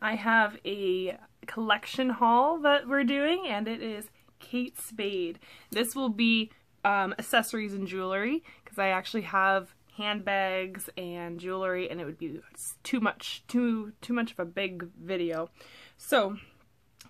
I have a collection haul that we're doing, and it is Kate Spade. This will be accessories and jewelry, because I actually have handbags and jewelry, and it would be too much of a big video. So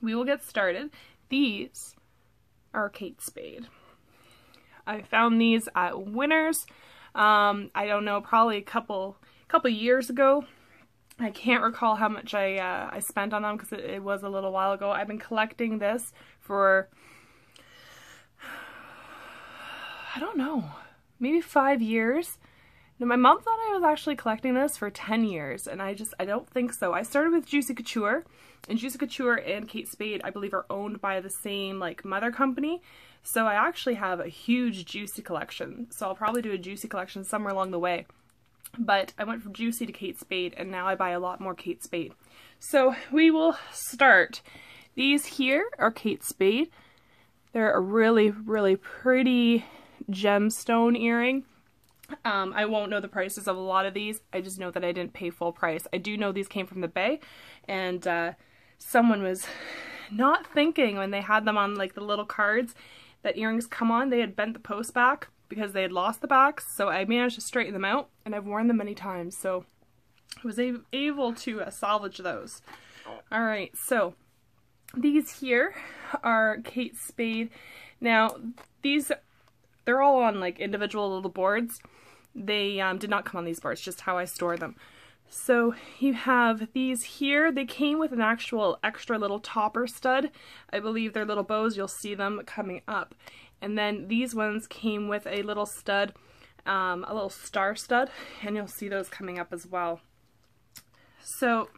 we will get started. These are Kate Spade. I found these at Winners. I don't know, probably a couple years ago. I can't recall how much I spent on them because it was a little while ago. I've been collecting this for, I don't know, maybe 5 years. Now, my mom thought I was actually collecting this for 10 years, and I don't think so. I started with Juicy Couture, and Juicy Couture and Kate Spade, I believe, are owned by the same, like, mother company. So I actually have a huge Juicy collection, so I'll probably do a Juicy collection somewhere along the way. But I went from Juicy to Kate Spade, and now I buy a lot more Kate Spade. So we will start. These here are Kate Spade. They're a really, really pretty gemstone earring. I won't know the prices of a lot of these. I just know that I didn't pay full price. I do know these came from the Bay, and someone was not thinking when they had them on like the little cards that earrings come on. They had bent the post back because they had lost the backs, so I managed to straighten them out, and I've worn them many times, so I was able to salvage those. Alright, so these here are Kate Spade. Now, they're all on like individual little boards. They did not come on these boards, just how I store them. So you have these here. They came with an actual extra little topper stud. I believe they're little bows. You'll see them coming up. And then these ones came with a little stud, a little star stud, and you'll see those coming up as well. So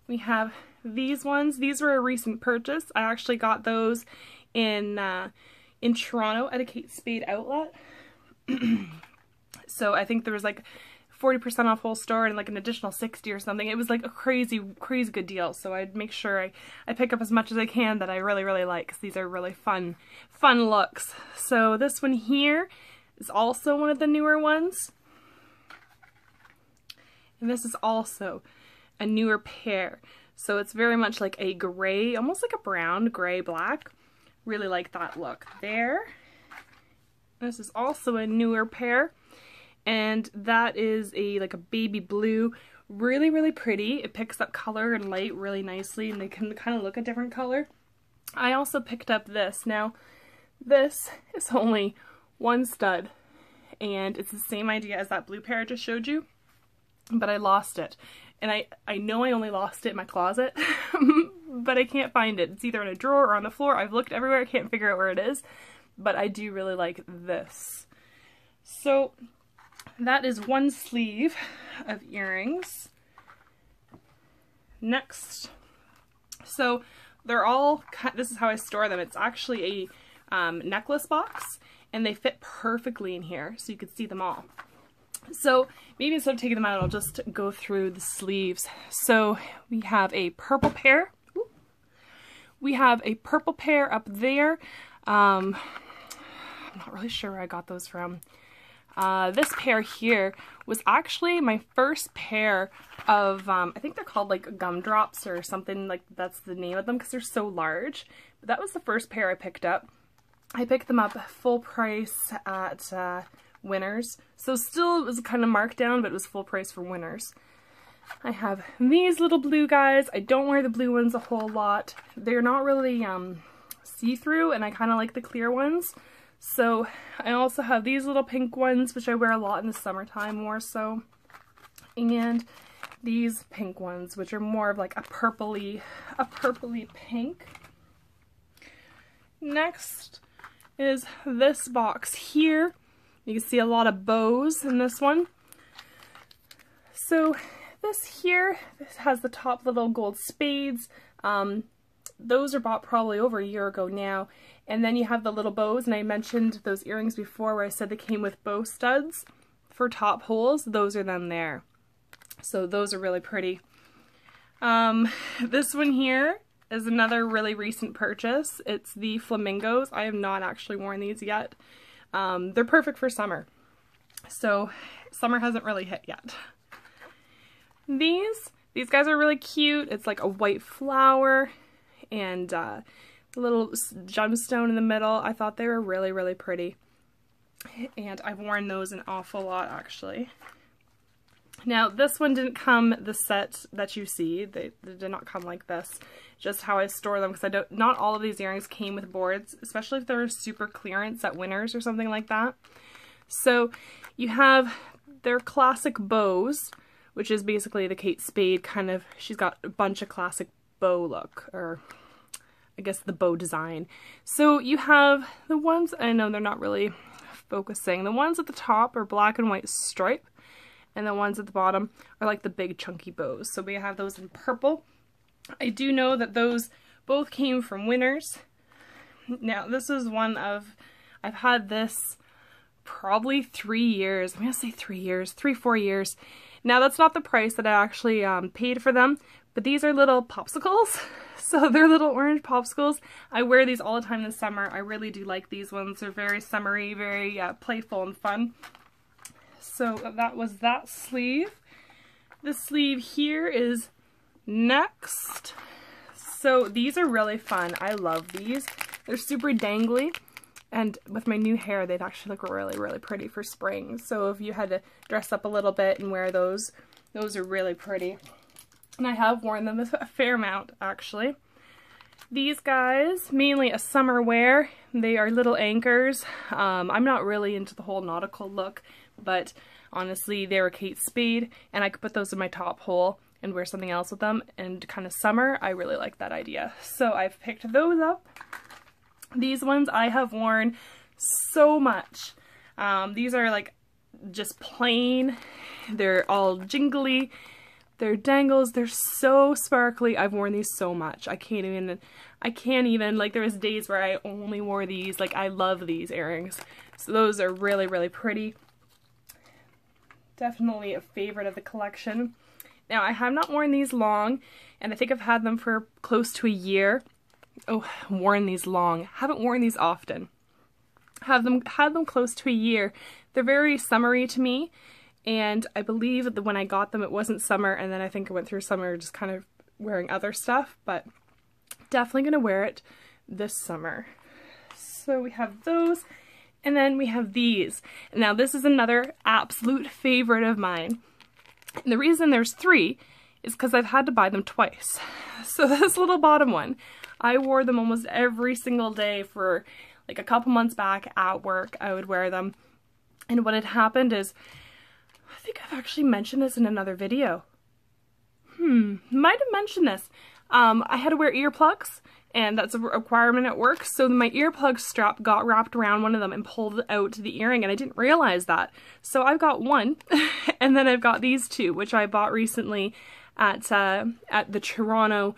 we have these ones. These were a recent purchase. I actually got those in Toronto at a Kate Spade outlet. So I think there was like 40% off whole store and like an additional 60 or something. It was like a crazy good deal. So I'd make sure I pick up as much as I can that I really like, because these are really fun looks. So this one here is also one of the newer ones. And this is also a newer pair. So it's very much like a gray, almost like a brown, gray, black. Really like that look there. This is also a newer pair, and that is like a baby blue. Really pretty. It picks up color and light really nicely, and they can kind of look a different color. I also picked up this. Now, this is only one stud, and it's the same idea as that blue pair I just showed you, but I lost it. And I know I only lost it in my closet, but I can't find it. It's either in a drawer or on the floor. I've looked everywhere, I can't figure out where it is, but I do really like this. So that is one sleeve of earrings. Next, so they're all, this is how I store them. It's actually a necklace box, and they fit perfectly in here, so you can see them all. So maybe instead of taking them out, I'll just go through the sleeves. So we have a purple pair. We have a purple pair up there. I'm not really sure where I got those from. This pair here was actually my first pair of, I think they're called like gumdrops or something, like that's the name of them because they're so large. But that was the first pair I picked up. I picked them up full price at Winners. So still it was kind of marked down, but it was full price for Winners. I have these little blue guys. I don't wear the blue ones a whole lot. They're not really see-through, and I kind of like the clear ones. So I also have these little pink ones, which I wear a lot in the summertime more so. And these pink ones, which are more of like a purpley pink. Next is this box here. You can see a lot of bows in this one. So this here, this has the top little gold spades. Those are bought probably over a year ago now. And then you have the little bows, and I mentioned those earrings before where I said they came with bow studs for top holes. Those are them there. So those are really pretty. This one here is another really recent purchase. It's the flamingos. I have not actually worn these yet. They're perfect for summer. So summer hasn't really hit yet. These These guys are really cute. It's like a white flower and a little gemstone in the middle. I thought they were really, really pretty. And I've worn those an awful lot, actually. Now, this one didn't come the set that you see. They did not come like this. Just how I store them, because not all of these earrings came with boards, especially if they're super clearance at Winners or something like that. So you have their classic bows, which is basically the Kate Spade kind of, she's got a bunch of classic bow look, or I guess the bow design. So you have the ones, I know they're not really focusing, the ones at the top are black and white stripe, and the ones at the bottom are like the big chunky bows. So we have those in purple. I do know that those both came from Winners. Now this is one of, I've had this probably 3 years. I'm gonna say 3 years, 3-4 years. Now that's not the price that I actually paid for them, but these are little popsicles. So they're little orange popsicles. I wear these all the time in the summer. I really do like these ones. They're very summery, very playful and fun. So that was that sleeve. The sleeve here is next. So these are really fun. I love these. They're super dangly. And with my new hair, they'd actually look really, really pretty for spring. So if you had to dress up a little bit and wear those are really pretty. And I have worn them a fair amount, actually. These guys, mainly a summer wear. They are little anchors. I'm not really into the whole nautical look, but honestly, they were Kate Spade, and I could put those in my top hole and wear something else with them. And kind of summer, I really like that idea. So I've picked those up. These ones I have worn so much. These are like just plain. They're all jingly. They're dangles. They're so sparkly. I've worn these so much. I can't even, like there was days where I only wore these. Like I love these earrings. So those are really, really pretty. Definitely a favorite of the collection. Now I have not worn these long, and I think I've had them for close to a year. Oh, worn these long. Haven't worn these often. Had them close to a year. They're very summery to me, and I believe that when I got them it wasn't summer, and then I think I went through summer just kind of wearing other stuff, but definitely gonna wear it this summer. So we have those, and then we have these. Now this is another absolute favorite of mine. And the reason there's 3 is because I've had to buy them twice. So this little bottom one, I wore them almost every single day for like a couple months back at work. I would wear them. And what had happened is, I think I've actually mentioned this in another video. Might have mentioned this. I had to wear earplugs, and that's a requirement at work. So my earplug strap got wrapped around one of them and pulled out the earring, and I didn't realize that. So I've got one, and then I've got these 2, which I bought recently at the Toronto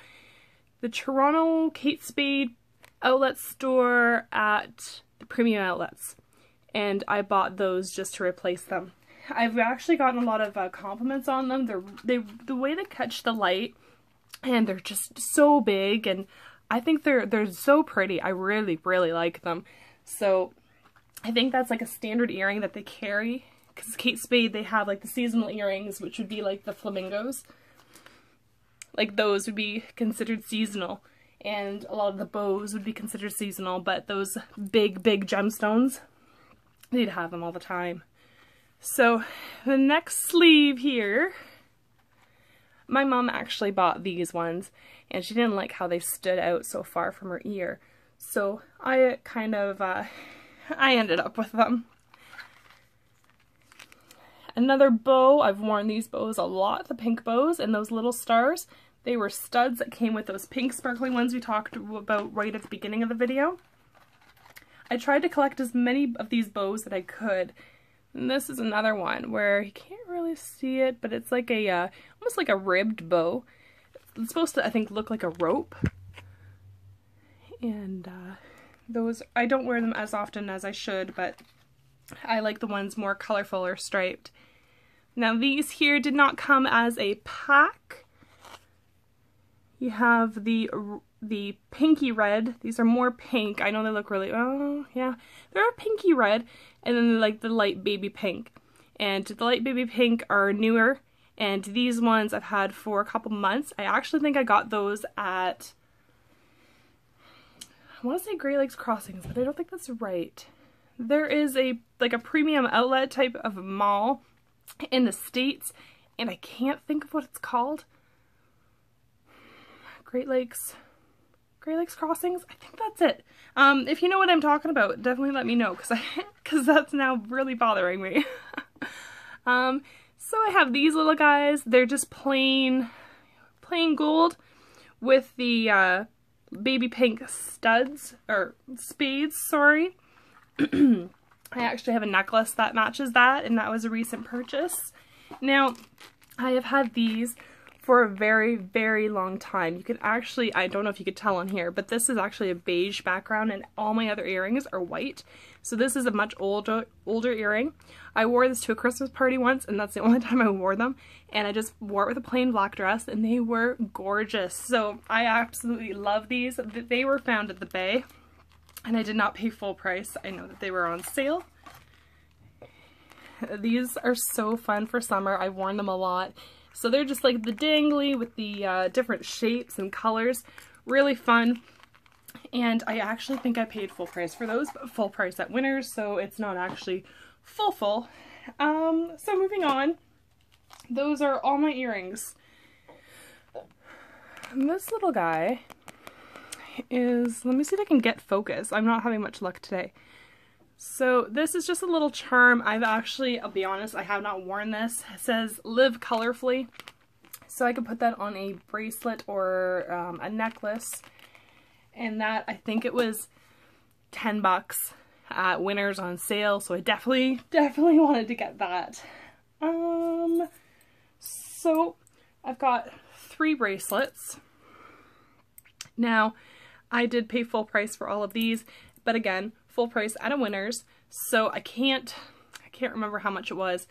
Kate Spade outlet store at the Premium Outlets, and I bought those just to replace them. I've actually gotten a lot of compliments on them. The way they catch the light, and they're just so big, and I think they're so pretty. I really, really like them. So I think that's like a standard earring that they carry, because Kate Spade, they have like the seasonal earrings, which would be like the flamingos. Like those would be considered seasonal, and a lot of the bows would be considered seasonal, but those big, big gemstones, they'd have them all the time. So the next sleeve here, my mom actually bought these ones, and she didn't like how they stood out so far from her ear. So I kind of, I ended up with them. Another bow, I've worn these bows a lot, the pink bows and those little stars. They were studs that came with those pink sparkly ones we talked about right at the beginning of the video. I tried to collect as many of these bows that I could. And this is another one where you can't really see it, but it's like a, almost like a ribbed bow. It's supposed to, I think, look like a rope. And those, I don't wear them as often as I should, but I like the ones more colorful or striped. Now these here did not come as a pack. You have the pinky red. These are more pink. I know they look really, oh yeah, they're a pinky red, and then like the light baby pink. And the light baby pink are newer, And these ones I've had for a couple months. I actually think I got those at, I want to say Great Lakes Crossings, but I don't think that's right. There is a premium outlet type of mall in the States, and I can't think of what it's called. Great Lakes Crossings? I think that's it. If you know what I'm talking about, definitely let me know, because that's now really bothering me. So I have these little guys. They're just plain gold with the baby pink studs, or spades, sorry. I actually have a necklace that matches that, and that was a recent purchase. Now, I have had these for a very, very long time. You can actually, I don't know if you could tell on here, but this is actually a beige background and all my other earrings are white. So this is a much older earring. I wore this to a Christmas party once, and that's the only time I wore them. And I just wore it with a plain black dress, and they were gorgeous. So I absolutely love these. They were found at the Bay, and I did not pay full price. I know that they were on sale. These are so fun for summer. I've worn them a lot. So they're just like the dangly with the different shapes and colors. Really fun. And I actually think I paid full price for those, but full price at Winners, so it's not actually full. So moving on, those are all my earrings. And this little guy is, let me see if I can get focus. I'm not having much luck today. So this is just a little charm. I've actually, I'll be honest, I have not worn this. It says live colorfully. So I could put that on a bracelet or a necklace. And that, I think it was 10 bucks at Winners on sale. So I definitely wanted to get that. So I've got 3 bracelets. Now, I did pay full price for all of these, but again, full price at a Winners, so I can't remember how much it was,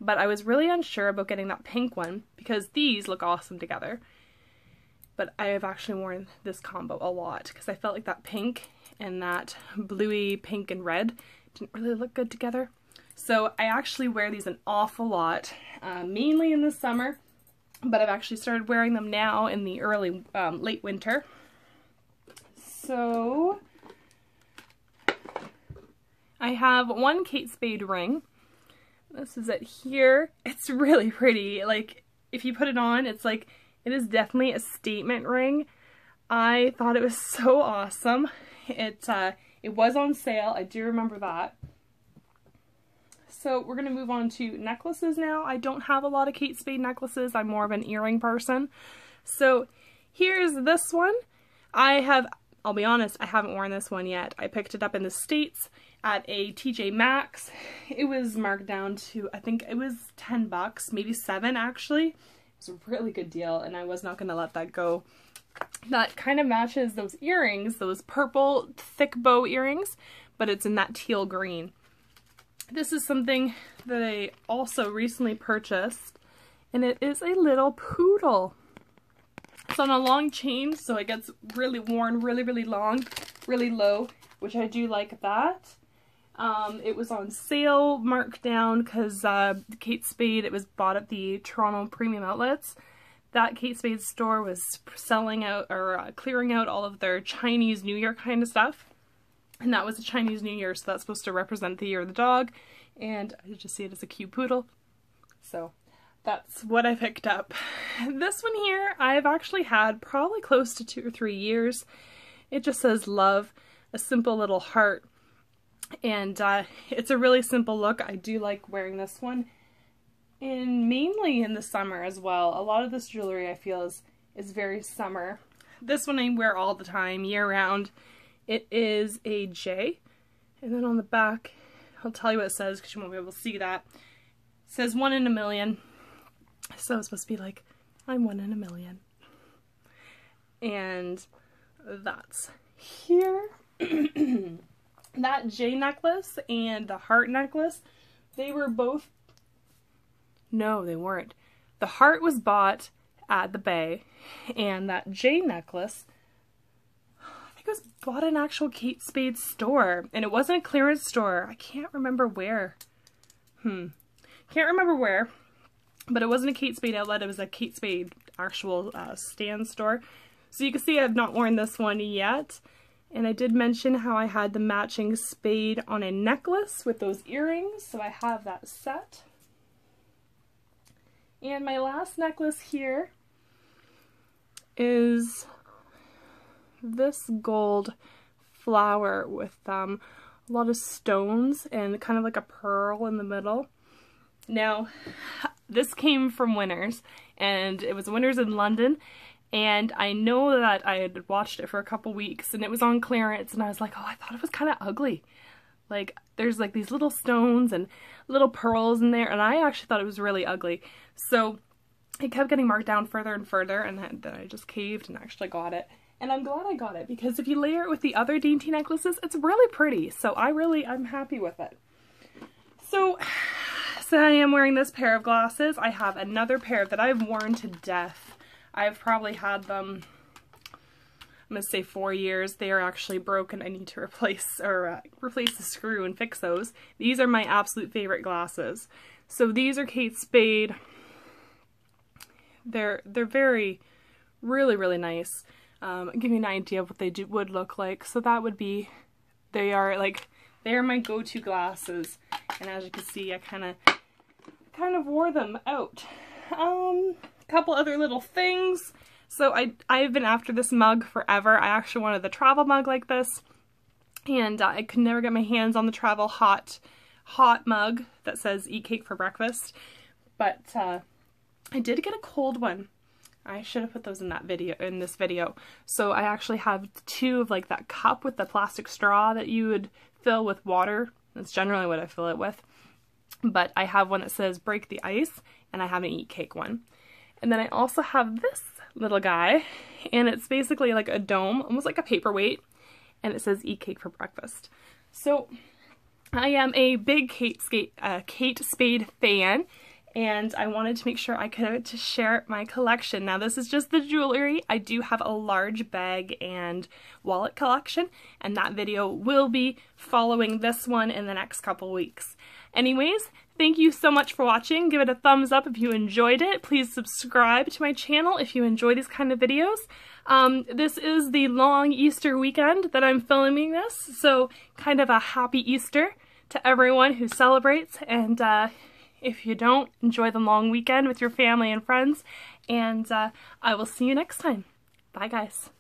but I was really unsure about getting that pink one because these look awesome together. But I have actually worn this combo a lot because I felt like that pink and that bluey pink and red didn't really look good together. So I actually wear these an awful lot, mainly in the summer, but I've actually started wearing them now in the late winter. So I have one Kate Spade ring. This is it here. It's really pretty. Like, if you put it on, it's like, it is definitely a statement ring. I thought it was so awesome. It was on sale. I do remember that. So we're going to move on to necklaces now. I don't have a lot of Kate Spade necklaces. I'm more of an earring person. So here's this one. I'll be honest, I haven't worn this one yet. I picked it up in the States at a TJ Maxx. It was marked down to, I think it was 10 bucks, maybe 7 actually. It was a really good deal, and I was not going to let that go. That kind of matches those earrings, those purple thick bow earrings, but it's in that teal green. This is something that I also recently purchased, and it is a little poodle. It's on a long chain, so it gets really worn really long, really low, which I do like that. It was on sale, marked down, because Kate Spade, it was bought at the Toronto Premium Outlets. That Kate Spade store was selling out, or clearing out all of their Chinese New Year kind of stuff. And that was a Chinese New Year, so that's supposed to represent the year of the dog. And I just see it as a cute poodle. So that's what I picked up. This one here, I've actually had probably close to 2 or 3 years. It just says love, a simple little heart. And it's a really simple look. I do like wearing this one. And mainly in the summer as well. A lot of this jewelry I feel is very summer. This one I wear all the time, year round. It is a J. And then on the back, I'll tell you what it says because you won't be able to see that. It says 1 in a million. So it's supposed to be like, I'm 1 in a million. And that's here. That J necklace and the heart necklace, they were both, no, they weren't. The heart was bought at the Bay, and that J necklace, I think it was bought at an actual Kate Spade store, and it wasn't a clearance store. I can't remember where. Can't remember where. but it wasn't a Kate Spade outlet, it was a Kate Spade actual stand store. So you can see I've not worn this one yet. And I did mention how I had the matching spade on a necklace with those earrings, so I have that set. And my last necklace here is this gold flower with a lot of stones and kind of like a pearl in the middle. Now, this came from Winners, and it was Winners in London, and I know that I had watched it for a couple weeks and it was on clearance, and I was like, oh, I thought it was kind of ugly. Like, there's like these little stones and little pearls in there, and I actually thought it was really ugly. So it kept getting marked down further and further, and then I just caved and actually got it. And I'm glad I got it, because if you layer it with the other dainty necklaces, it's really pretty. So I'm happy with it. So I am wearing this pair of glasses. I have another pair that I've worn to death. I've probably had them, I'm going to say 4 years. They are actually broken. I need to replace the screw and fix those. These are my absolute favorite glasses. So these are Kate Spade. They're really, really nice. Give you an idea of what they would look like. So that would be, they are my go-to glasses. And as you can see, I kind of wore them out. Couple other little things. So I've been after this mug forever. I actually wanted the travel mug like this, and I could never get my hands on the travel hot mug that says "Eat cake for breakfast." But I did get a cold one. I should have put those in this video. So I actually have 2 of like that cup with the plastic straw that you would fill with water. That's generally what I fill it with. But I have one that says "Break the ice," and I have an eat cake one. And then I also have this little guy, and it's basically like a dome, almost like a paperweight, and it says "Eat cake for breakfast." So I am a big Kate Spade fan, and I wanted to make sure I could share my collection. Now, this is just the jewelry. I do have a large bag and wallet collection, and that video will be following this one in the next couple weeks. Anyways, thank you so much for watching. Give it a thumbs up if you enjoyed it. Please subscribe to my channel if you enjoy these kind of videos. This is the long Easter weekend that I'm filming this, so kind of a happy Easter to everyone who celebrates, and if you don't, enjoy the long weekend with your family and friends, and I will see you next time. Bye, guys.